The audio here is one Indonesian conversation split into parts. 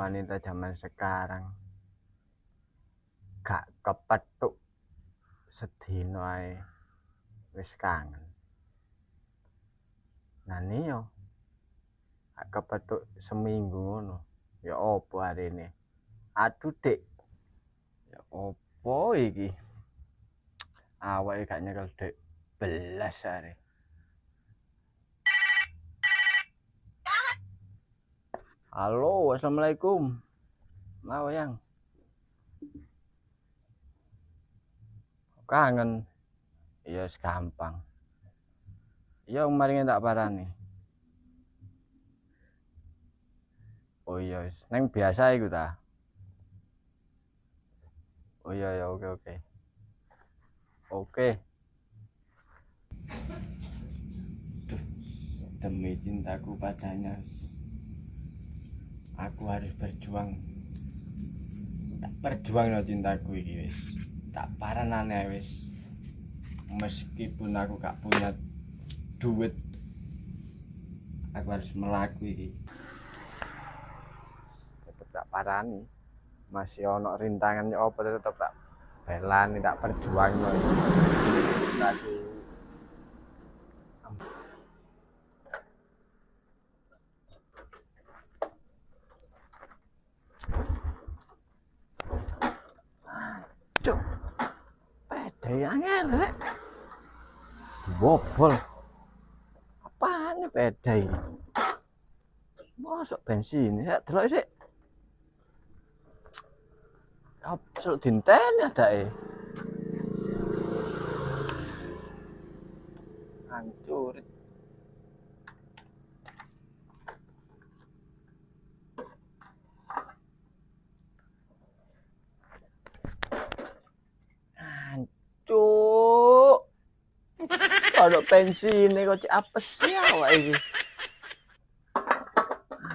wanita zaman sekarang gak kepethuk sedina ae wis kangen. Nani yo gak kepethuk seminggu ngono. Ya opo arene? Aduh, Dik. Ya opo iki? Awake gak nyekel Dik. Belas are. Halo, assalamualaikum. Nah, Yang. Kangen. Iya, gampang. Iya, kemarin tak parani. Oh iya, neng biasa iku ta. Oh iya ya, oke. Oke. Duh, demi cintaku padanya, aku harus berjuang. Tak berjuang no cintaku iki wis. Tak paranane wis. Meskipun aku gak punya duit, aku harus melaku iki. Tetep tak parani. Masih ono rintangan apa tetep tak belani, tak perjuang no. Aku cuk. Pede angel rek. Bobol. Apaan nih peda ini? Masuk bensin, ya delok sik. Absol dinten ada hancur. Hancur. Kalau bensin ini kok apes ya awak iki.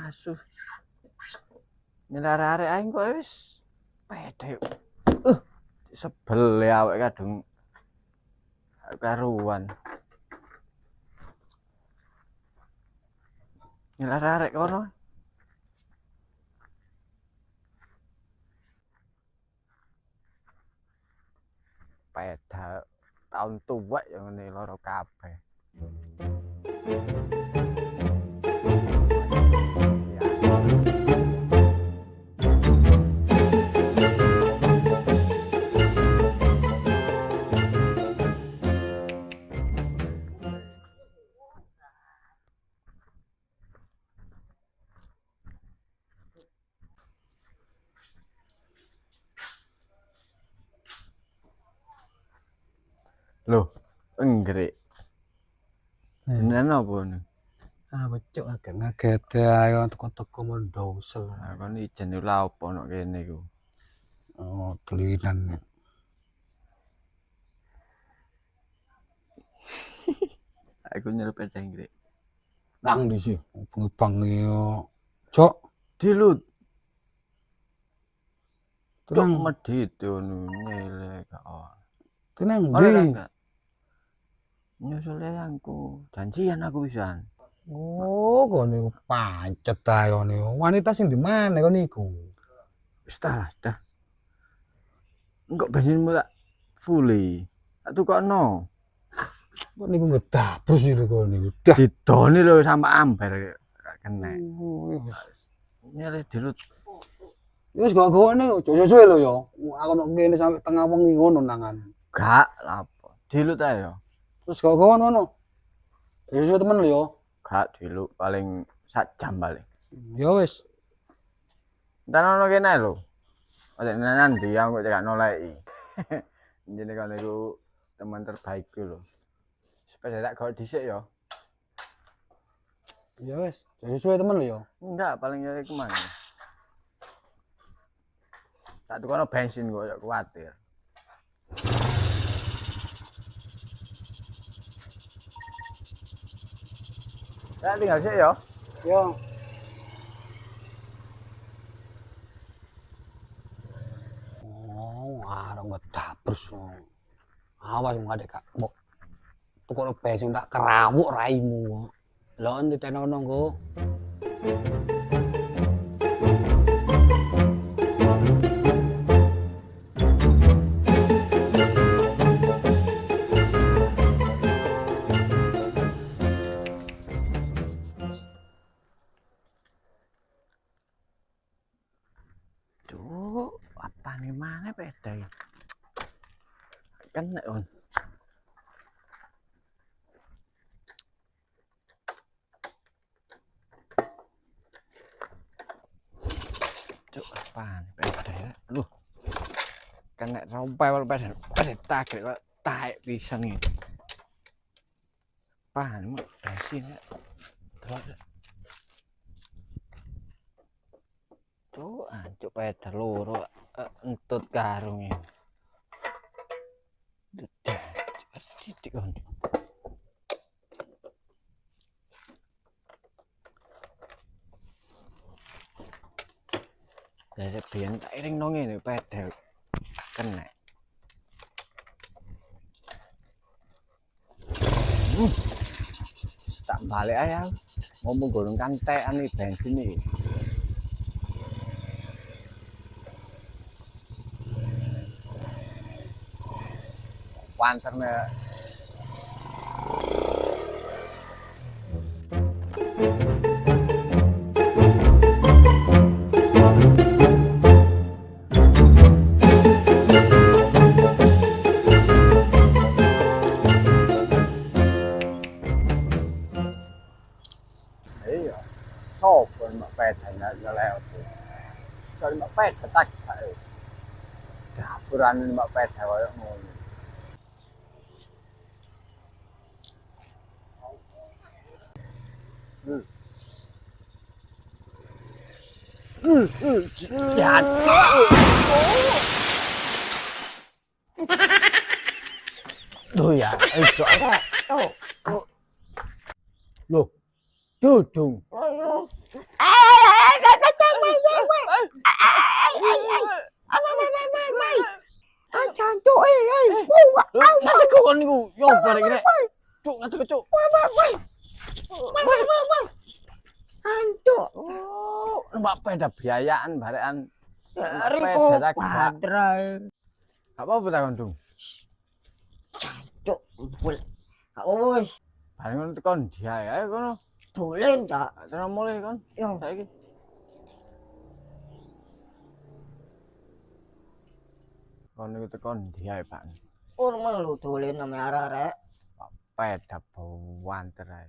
Asuh. Nyelar-arek ae kok wis pede. Sebel ya awak kadung karuan. Nyelar-arek kono. Peda tahun tua yang ngene loro kabeh. Loh, enggak. Beneran apa nih? Becuk agak ngaget ayo teko-teko mendosel. Kon ijen lha opo nek kene iku? Oh, tulinan. Aku nyelep peda enggak. Nang di sih, pengepang yo. Cok, Dilut. Cok tenang, medhit ngono nyele gak ono. tenang Oleh di. enggak? Nyusul aku. Janjian aku pisan. Oh, kok niku pancet ayo niku. Wanita sing di mana kok niku? Wis dah. Engko bensinmu tak fully. Tak tukokno. Kok niku ngedabrus niku kok niku. Dah. Didoni lho sampe amber gak kena. Nyele dilut. Wis gak gawe niku, suwe lho ya. Aku nek kene sampe tengah wengi ngono nangan. Gak lapo. Dilut ae yo. Terus gak gawe ngono. Suwe temen lho ya. Gak dilut paling 1 jam paling. Ya wis. Entar ono kene lho. Ojek nanti aku gak noleki. Jenenge kan iku teman terbaikku lho. Sepeda tak gawe dhisik yo. Ya wis, suwe temen lho ya. Enggak, paling ya iku mang. Tak tukono bensin kok kuwatir. Ya tinggal sik yo. Ya. Oh, arep ngedabrus. Awas ngadek Kak. Mbok tukono bensin tak kerawuk raimu. Lho nditenono nggo. Cuk, apa nih mana peda iki? Kena on. Cuk, apa nih peda ya? Aduh. Kena rompai wal peda. Peda takrek kok taek pisan nih. Apa nih mak bensin ya? Terus. Cuk, ancuk peda loro entut karungnya. Dudah, titik on. Dari biyen tak iring nang ngene peda kena. Tak balik aja. Ngomong gorong kantekan nih bensin nih. Panternya iya, sopo mak peda nggak lewat. Soalnya mak peda tak kayak dapuran mak peda kayak ngono. Jatuh. Tuh ya, itu ada. Loh, dudung. Nanti kau kan niku, yo bareng rek. Cuk, nanti cuk. Antuk. Oh, mbak peda biayaan barekan. Riko padrai. Gak apa-apa ta kondung. Cuk, bul. Kak wis. Bareng ngono tekon dia ya kono. Dolen tak. Terus mulai kon. Yo. Saiki. Kon niku tekon dia, Pak. Urmel lu dolen nang arek-arek. Peda banter ae.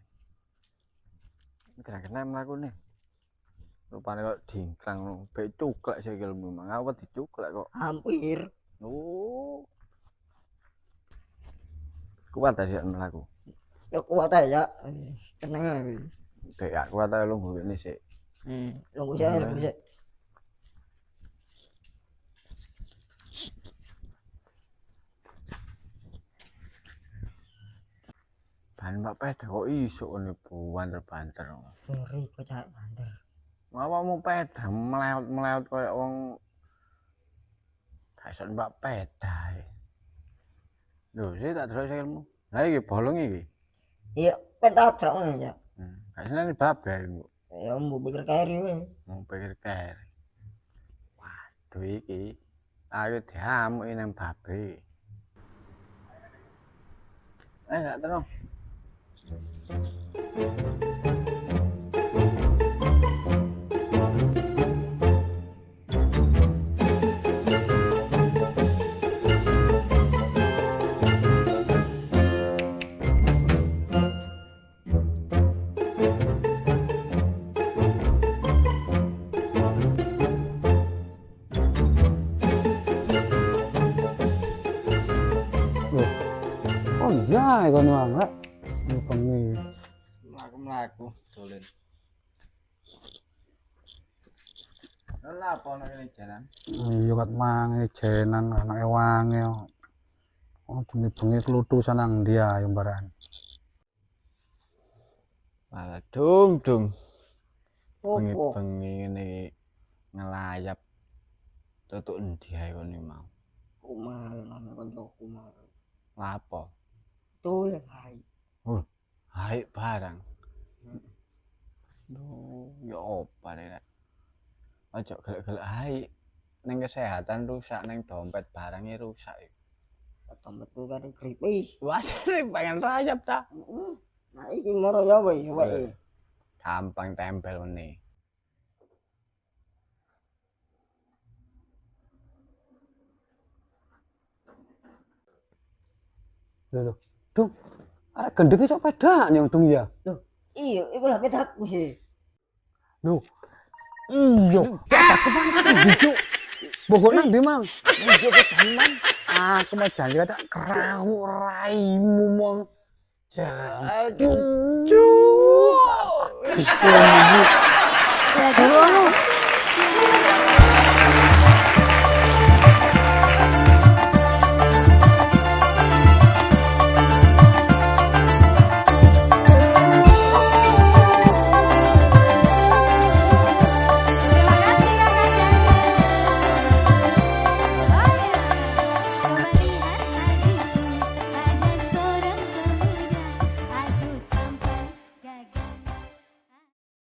Kena-kena mlakune. Rupane kok dingklang ngono. Bek cuklek sikilmu, mang apa dicuklek kok. Hampir. Oh. Kuat ta sik mlaku. Ya kuat ae ya. Tenang ae. Bek gak kuat ae lungguh kene sik. Lungguh sik, lungguh sik. Ban mbak peda kok iso ngene banter-banter. Ngeri kocak banter. Ngapa mau peda meleot-meleot koyo wong gak iso mbak peda. Lho, sik tak delok sikilmu. Lah iki bolong iki. Iya, pentabrak ngono ya. Gak seneng babe aku. Ya mbok pikir keri wae. Mau pikir kere. Waduh iki. Ayo diamuki nang babe. Gak terus. Oh iya, kono wae. Bengi. Mlaku-mlaku dolen. Lha apa nang kene jalan? Iya kat mangi jenan anake wangi. Oh bengi-bengi klutu sanang dia yang baran. Malah dung. Opo? Bengi-bengi ngene ngelayap. Tutuk endi ae kono mau. Kumar nang kancaku mah. Lah apa? Dolen ae. Hai barang. Duh, ya apa nih? Ojo gelek-gelek hai. Neng kesehatan rusak, neng dompet barangnya rusak. Dompetku kan gripis. Wah, pengen rayap ta? Nah iki moro ya wae. Gampang tempel meneh. Lho. Dung. Arek gendeng iso peda nyong Dung ya. Iya, iku lah pedaku sih. Lho. Iya. Aku mangkat Cuk. Pokoknya ndi Mang? Iya pedaku man. Aku mau janji kata kerawu raimu Mang. Aduh. Cuk.